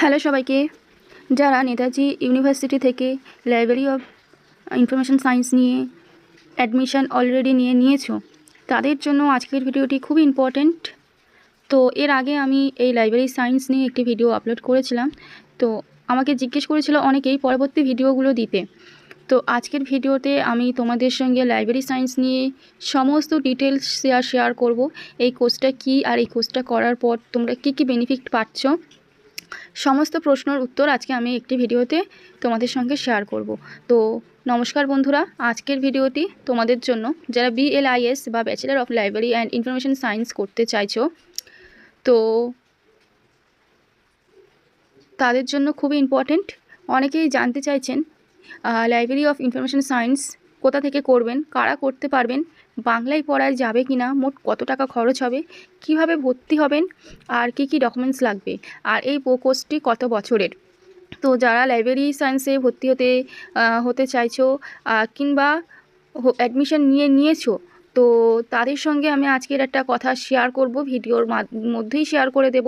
Hello সবাইকে, যারা Netaji university থেকে লাইব্রেরি অফ ইনফরমেশন সায়েন্স নিয়ে অ্যাডমিশন অলরেডি নিয়েছো, তাদের জন্য আজকের ভিডিওটি খুবই ইম্পর্ট্যান্ট। তো এর আগে আমি এই লাইব্রেরি সায়েন্স নিয়ে একটি ভিডিও আপলোড করেছিলাম। তো আমাকে জিজ্ঞেস করেছিল অনেকেই পরবর্তী ভিডিওগুলো দিতে। তো আজকের ভিডিওতে আমি তোমাদের সঙ্গে লাইব্রেরি সায়েন্স নিয়ে সমস্ত ডিটেলস শেয়ার করব। এই কোর্সটা কী, আর এই কোর্সটা করার পর তোমরা কী কী বেনিফিট পাচ্ছ, সমস্ত প্রশ্নের উত্তর আজকে আমি একটি ভিডিওতে তোমাদের সঙ্গে শেয়ার করব। তো নমস্কার বন্ধুরা, আজকের ভিডিওটি তোমাদের জন্য যারা BLIS বা bachelor of library and information science করতে চাইছো, তো তাদের জন্য খুবই ইম্পর্ট্যান্ট। অনেকেই জানতে চাইছেন লাইব্রেরি অফ ইনফরমেশন সায়েন্স কোথা থেকে করবেন, কারা করতে পারবেন, বাংলায় পড়ায় যাবে কি না, মোট কত টাকা খরচ হবে, কিভাবে ভর্তি হবেন, আর কি কি ডকুমেন্টস লাগবে, আর এই কোর্সটি কত বছরের। তো যারা লাইব্রেরি সায়েন্সে ভর্তি হতে চাইছো কিংবা অ্যাডমিশন নিয়েছো, তো তাদের সঙ্গে আমি আজকের একটা কথা শেয়ার করব, ভিডিওর মধ্যেই শেয়ার করে দেব।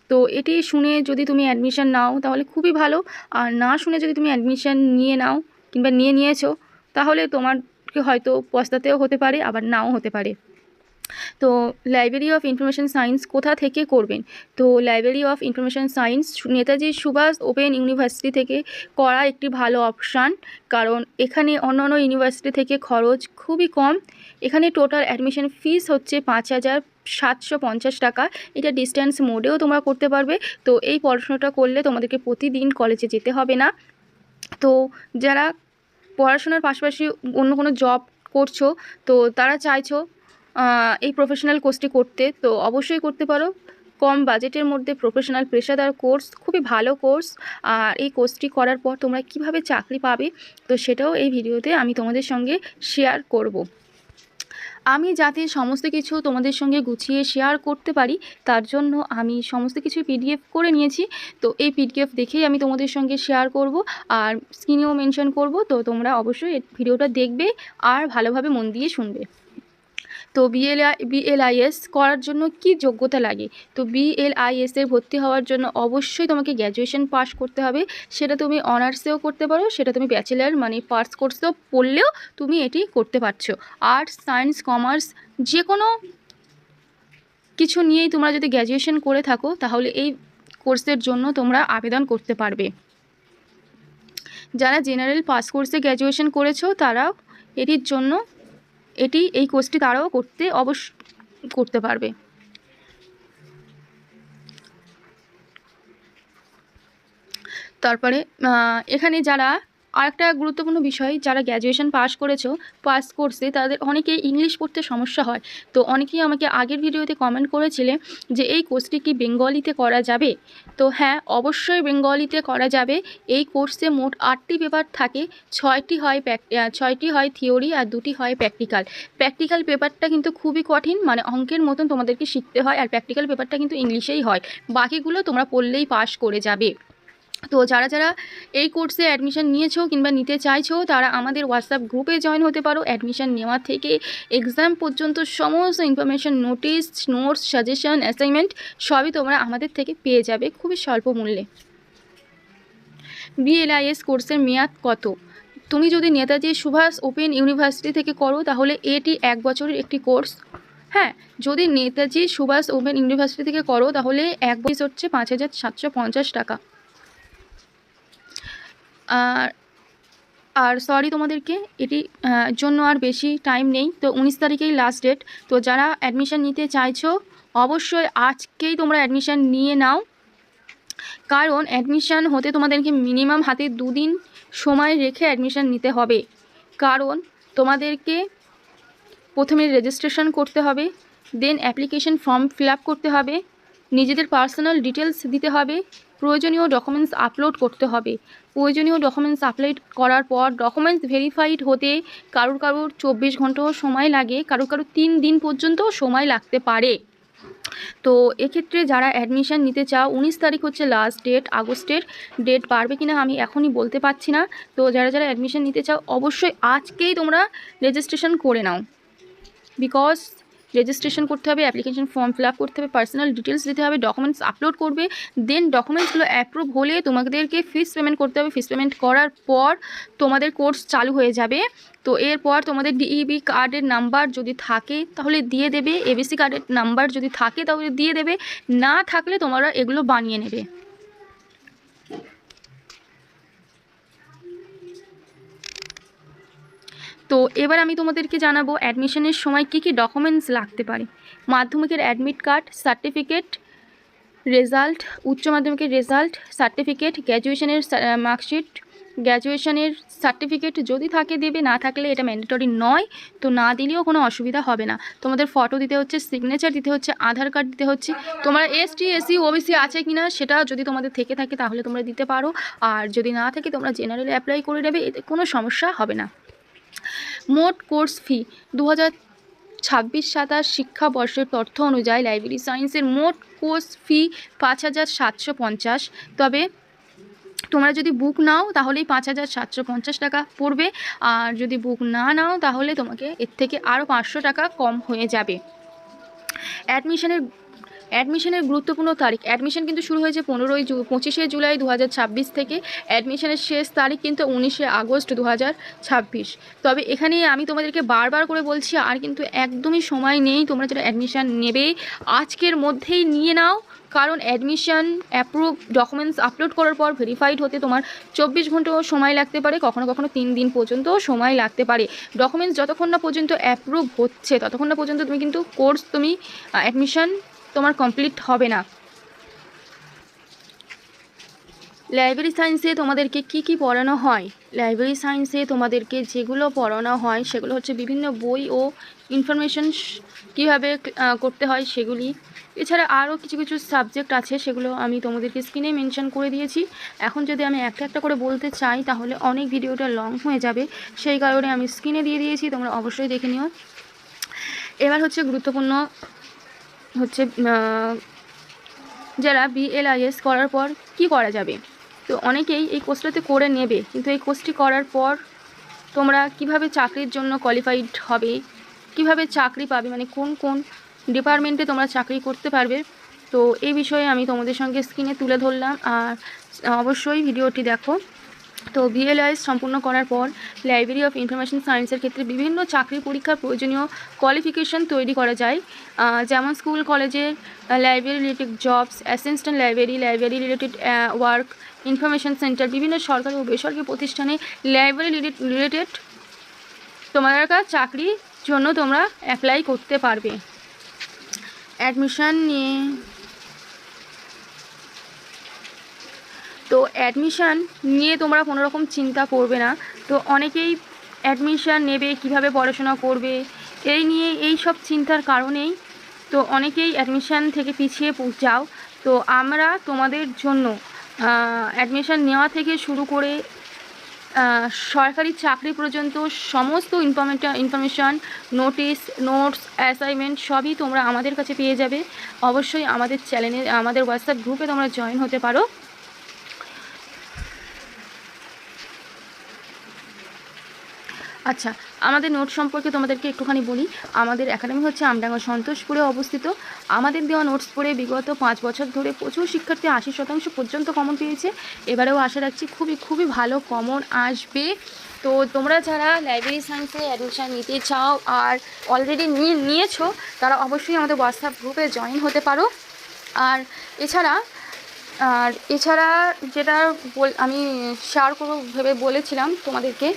তো এটি শুনে যদি তুমি অ্যাডমিশন নাও তাহলে খুবই ভালো, আর না শুনে যদি তুমি অ্যাডমিশন নাও কিংবা নিয়েছো, তাহলে তোমাকে হয়তো পস্তাতেও হতে পারে, আবার নাও হতে পারে। তো লাইব্রেরি অফ ইনফরমেশন সায়েন্স কোথা থেকে করবেন? তো library of information science Netaji Subhas open university থেকে করা একটি ভালো অপশান, কারণ এখানে অন্যান্য ইউনিভার্সিটি থেকে খরচ খুবই কম। এখানে টোটাল অ্যাডমিশন ফিস হচ্ছে 5,750 টাকা। এটা ডিস্ট্যান্স মোডেও তোমরা করতে পারবে। তো এই পড়াশোনাটা করলে তোমাদেরকে প্রতিদিন কলেজে যেতে হবে না। তো যারা পড়াশোনার পাশাপাশি অন্য কোনো জব করছো, তো তারা চাইছো এই প্রফেশনাল কোর্সটি করতে, তো অবশ্যই করতে পারো। কম বাজেটের মধ্যে প্রফেশনাল পেশাদার কোর্স, খুবই ভালো কোর্স। আর এই কোর্সটি করার পর তোমরা কিভাবে চাকরি পাবে, তো সেটাও এই ভিডিওতে আমি তোমাদের সঙ্গে শেয়ার করব। আমি যাতে সমস্ত কিছু তোমাদের সঙ্গে গুছিয়ে শেয়ার করতে পারি, তার জন্য আমি সমস্ত কিছু PDF করে নিয়েছি। তো এই PDF দেখেই আমি তোমাদের সঙ্গে শেয়ার করব, আর স্ক্রিনেও মেনশন করব। তো তোমরা অবশ্যই এই ভিডিওটা দেখবে আর ভালোভাবে মন দিয়ে শুনবে। তো BLIS করার জন্য কি যোগ্যতা লাগে? তো BLIS এর ভর্তি হওয়ার জন্য অবশ্যই তোমাকে গ্র্যাজুয়েশন পাস করতে হবে। সেটা তুমি অনার্সেও করতে পারো, সেটা তুমি ব্যাচেলার মানে ফার্স্ট কোর্সেও পড়লেও তুমি এটি করতে পারছো। আর্টস, সায়েন্স, কমার্স যে কোনো কিছু নিয়েই তোমরা যদি গ্র্যাজুয়েশন করে থাকো, তাহলে এই কোর্সের জন্য তোমরা আবেদন করতে পারবে। যারা জেনারেল পাস কোর্সে গ্র্যাজুয়েশন করেছো, তারাও এই কোর্সটি তারাও করতে পারবে। তারপরে এখানে যারা আরেকটা গুরুত্বপূর্ণ বিষয়, যারা গ্র্যাজুয়েশন পাস কোর্সে, তাদের অনেকেই ইংলিশ পড়তে সমস্যা হয়। তো অনেকেই আমাকে আগের ভিডিওতে কমেন্ট করেছিলে যে এই কোর্সটি কি বেঙ্গলিতে করা যাবে? তো হ্যাঁ, অবশ্যই বেঙ্গলিতে করা যাবে। এই কোর্সে মোট 8টি পেপার থাকে। 6টি হয় থিওরি আর 2টি হয় প্র্যাকটিক্যাল পেপারটা কিন্তু খুবই কঠিন, মানে অঙ্কের মতন তোমাদেরকে শিখতে হয়। আর প্র্যাকটিক্যাল পেপারটা কিন্তু ইংলিশেই হয়, বাকিগুলো তোমরা পড়লেই পাস করে যাবে। তো যারা এই কোর্সে অ্যাডমিশন নিয়েছো কিংবা নিতে চাইছো, তারা আমাদের হোয়াটসঅ্যাপ গ্রুপে জয়েন হতে পারো। অ্যাডমিশন নেওয়া থেকে এক্সাম পর্যন্ত সমস্ত information, notice, notes, suggestion, assignment সবই তোমরা আমাদের থেকে পেয়ে যাবে খুবই স্বল্প মূল্যে। BLIS কোর্সের মেয়াদ কত? তুমি যদি নেতাজি সুভাষ ওপেন ইউনিভার্সিটি থেকে করো, তাহলে এটি 1 বছরের একটি কোর্স। হ্যাঁ, যদি নেতাজি সুভাষ ওপেন ইউনিভার্সিটি থেকে করো, তাহলে 1 বছর হচ্ছে 5,750 টাকা। আর সরি তোমাদেরকে এটি জন্য আর বেশি টাইম নেই। তো 19 তারিখেই লাস্ট ডেট। তো যারা অ্যাডমিশন নিতে চাইছো, অবশ্যই আজকেই তোমরা অ্যাডমিশন নিয়ে নাও, কারণ অ্যাডমিশন হতে তোমাদেরকে মিনিমাম হাতে 2 দিন সময় রেখে অ্যাডমিশন নিতে হবে। কারণ তোমাদেরকে প্রথমে রেজিস্ট্রেশন করতে হবে, then application form fill up করতে হবে, নিজেদের পার্সোনাল ডিটেলস দিতে হবে, প্রয়োজনীয় ডকুমেন্টস আপলোড করতে হবে। প্রয়োজনীয় ডকুমেন্টস আপলোড করার পর ডকুমেন্টস ভেরিফাইড হতে কারুর 24 ঘন্টাও সময় লাগে, কারুর 3 দিন পর্যন্ত সময় লাগতে পারে। তো এক্ষেত্রে যারা অ্যাডমিশন নিতে চাও, 19 তারিখ হচ্ছে লাস্ট ডেট। আগস্টের ডেট বাড়বে কিনা আমি এখনই বলতে পারছি না। তো যারা অ্যাডমিশন নিতে চাও, অবশ্যই আজকেই তোমরা রেজিস্ট্রেশন করে নাও, বিকজ রেজিস্ট্রেশন করতে হবে, অ্যাপ্লিকেশন ফর্ম ফিল আপ করতে হবে, পার্সোনাল ডিটেলস দিতে হবে, ডকুমেন্টস আপলোড করবে, দেন ডকুমেন্টসগুলো অ্যাপ্রুভ হলে তোমাদেরকে ফিস পেমেন্ট করতে হবে। ফিস পেমেন্ট করার পর তোমাদের কোর্স চালু হয়ে যাবে। তো এরপর তোমাদের ডিইবি কার্ডের নাম্বার যদি থাকে তাহলে দিয়ে দেবে, এবিসি কার্ডের নাম্বার যদি থাকে তাহলে দিয়ে দেবে, না থাকলে তোমরা এগুলো বানিয়ে নেবে। তো এবার আমি তোমাদেরকে জানাবো অ্যাডমিশনের সময় কী কী ডকুমেন্টস লাগতে পারে। মাধ্যমিকের অ্যাডমিট কার্ড, সার্টিফিকেট, রেজাল্ট, উচ্চ মাধ্যমিকের রেজাল্ট, সার্টিফিকেট, গ্র্যাজুয়েশনের মার্কশিট, গ্র্যাজুয়েশনের সার্টিফিকেট যদি থাকে দেবে, না থাকলে এটা ম্যান্ডেটরি নয়, তো না দিলেও কোনো অসুবিধা হবে না। তোমাদের ফটো দিতে হচ্ছে, সিগনেচার দিতে হচ্ছে, আধার কার্ড দিতে হচ্ছে। তোমরা এসটি, এসসি, ওবিসি আছে কি না সেটা যদি তোমাদের থেকে থাকে তাহলে তোমরা দিতে পারো, আর যদি না থাকে তোমরা জেনারেলে অ্যাপ্লাই করে নেবে, এতে কোনো সমস্যা হবে না। মোট কোর্স ফি 2026-27 শিক্ষাবর্ষের তথ্য অনুযায়ী লাইব্রেরি সায়েন্সের মোট কোর্স ফি 5,750। তবে তোমরা যদি বুক নাও তাহলেই 5,750 টাকা পড়বে, আর যদি বুক না নাও তাহলে তোমাকে এর থেকে আরও 500 টাকা কম হয়ে যাবে। অ্যাডমিশনের গুরুত্বপূর্ণ তারিখ। অ্যাডমিশন কিন্তু শুরু হয়েছে 25শে জুলাই 2026 থেকে। অ্যাডমিশনের শেষ তারিখ কিন্তু 19শে আগস্ট 2026। তবে এখানে আমি তোমাদেরকে বারবার করে বলছি, আর কিন্তু একদমই সময় নেই। তোমরা যারা অ্যাডমিশান নেবে আজকের মধ্যেই নিয়ে নাও, কারণ অ্যাডমিশান অ্যাপ্রুভ ডকুমেন্টস আপলোড করার পর ভেরিফাইড হতে তোমার 24 ঘন্টাও সময় লাগতে পারে, কখনো কখনো 3 দিন পর্যন্ত সময় লাগতে পারে। ডকুমেন্টস যতক্ষণ না পর্যন্ত অ্যাপ্রুভ হচ্ছে ততক্ষণ না পর্যন্ত তুমি কিন্তু অ্যাডমিশান তোমার কমপ্লিট হবে না। লাইব্রেরি সায়েন্সে তোমাদেরকে কি কি পড়ানো হয়? লাইব্রেরি সায়েন্সে তোমাদেরকে যেগুলো পড়ানো হয় সেগুলো হচ্ছে বিভিন্ন বই ও ইনফরমেশন কীভাবে করতে হয় সেগুলি। এছাড়া আরও কিছু কিছু সাবজেক্ট আছে, সেগুলো আমি তোমাদেরকে স্ক্রিনে মেনশন করে দিয়েছি। এখন যদি আমি একটা একটা করে বলতে চাই তাহলে অনেক ভিডিওটা লং হয়ে যাবে, সেই কারণে আমি স্ক্রিনে দিয়ে দিয়েছি, তোমরা অবশ্যই দেখে নিও। এবার হচ্ছে গুরুত্বপূর্ণ হচ্ছে যারা বিএলআইএস করার পর কি করা যাবে। তো অনেকেই এই কোর্সটাতে করে নেবে, কিন্তু এই কোর্সটি করার পর তোমরা কিভাবে চাকরির জন্য কোয়ালিফাইড হবে, কিভাবে চাকরি পাবে, মানে কোন কোন ডিপার্টমেন্টে তোমরা চাকরি করতে পারবে, তো এই বিষয়ে আমি তোমাদের সঙ্গে স্ক্রিনে তুলে ধরলাম। আর অবশ্যই ভিডিওটি দেখো। তো বিএলআইএস সম্পূর্ণ করার পর লাইব্রেরি অফ ইনফরমেশন সায়েন্সের ক্ষেত্রে বিভিন্ন চাকরি পরীক্ষার প্রয়োজনীয় কোয়ালিফিকেশন তৈরি করা যায়, যেমন স্কুল কলেজের library related jobs, assistant library related work, information centre, বিভিন্ন সরকারি ও বেসরকারি প্রতিষ্ঠানে লাইব্রেরি রিলেটেড তোমার চাকরির জন্য তোমরা অ্যাপ্লাই করতে পারবে। অ্যাডমিশান নিয়ে তোমরা কোনো রকম চিন্তা করবে না। তো অনেকেই অ্যাডমিশান নেবে, কিভাবে পড়াশোনা করবে এই সব চিন্তার কারণেই তো অনেকেই অ্যাডমিশান থেকে পিছিয়ে যাও। তো আমরা তোমাদের জন্য অ্যাডমিশান নেওয়া থেকে শুরু করে সরকারি চাকরি পর্যন্ত সমস্ত ইনফরমেশান, নোটস, অ্যাসাইনমেন্ট সবই তোমরা আমাদের কাছে পেয়ে যাবে। অবশ্যই আমাদের চ্যানেলে, আমাদের হোয়াটসঅ্যাপ গ্রুপে তোমরা জয়েন হতে পারো। আচ্ছা, আমাদের নোট সম্পর্কে তোমাদেরকে একটুখানি বলি। আমাদের একাডেমি হচ্ছে আমডাঙ্গা সন্তোষপুরে অবস্থিত। আমাদের দেওয়া নোটস পড়ে বিগত 5 বছর ধরে প্রচুর শিক্ষার্থী 80% পর্যন্ত কমন পেয়েছে। এবারেও আশা রাখছি খুবই ভালো কমন আসবে। তো তোমরা যারা লাইব্রেরি সায়েন্সে অ্যাডমিশান নিতে চাও আর অলরেডি নিয়েছো, তারা অবশ্যই আমাদের হোয়াটসঅ্যাপ গ্রুপে জয়েন হতে পারো। আর এছাড়া যেটা আমি শেয়ার করবো ভেবে বলেছিলাম তোমাদেরকে,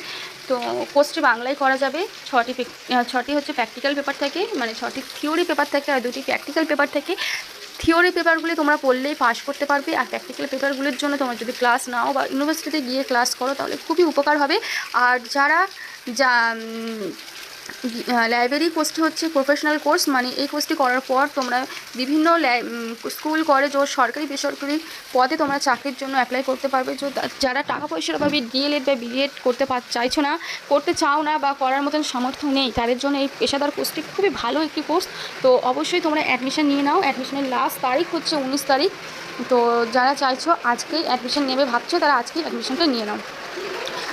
তো কোর্সটি বাংলায় করা যাবে। 6টি হচ্ছে প্র্যাকটিক্যাল পেপার থাকে, মানে 6টি থিওরি পেপার থাকে আর 2টি প্র্যাকটিক্যাল পেপার থাকে। থিওরি পেপারগুলি তোমরা পড়লেই পাস করতে পারবে, আর প্র্যাকটিক্যাল পেপারগুলির জন্য তোমরা যদি ক্লাস নাও বা ইউনিভার্সিটিতে গিয়ে ক্লাস করো তাহলে খুবই উপকার হবে। আর লাইব্রেরি কোর্সটি হচ্ছে প্রফেশনাল কোর্স, মানে এই কোর্সটি করার পর তোমরা বিভিন্ন স্কুল কলেজ ও সরকারি বেসরকারি পদে তোমরা চাকরির জন্য অ্যাপ্লাই করতে পারবে। যারা টাকা পয়সার অভাবে ডিএলএড বা বিএড করতে চাও না বা করার মতন সামর্থ্য নেই, তাদের জন্য এই পেশাদার কোর্সটি খুবই ভালো একটি কোর্স। তো অবশ্যই তোমরা অ্যাডমিশন নিয়ে নাও। অ্যাডমিশনের লাস্ট তারিখ হচ্ছে 19 তারিখ। তো যারা চাইছো আজকেই অ্যাডমিশন নেবে ভাবছো, তারা আজকেই অ্যাডমিশনটা নিয়ে নাও।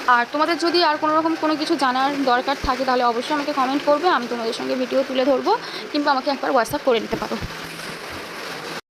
আর তোমাদের যদি আর কোনো রকম কোনো কিছু জানার দরকার থাকে তাহলে অবশ্যই আমাকে কমেন্ট করবে, আমি তোমাদের সঙ্গে ভিডিও তুলে ধরবো, কিংবা আমাকে একবার হোয়াটসঅ্যাপ করে নিতে পারো।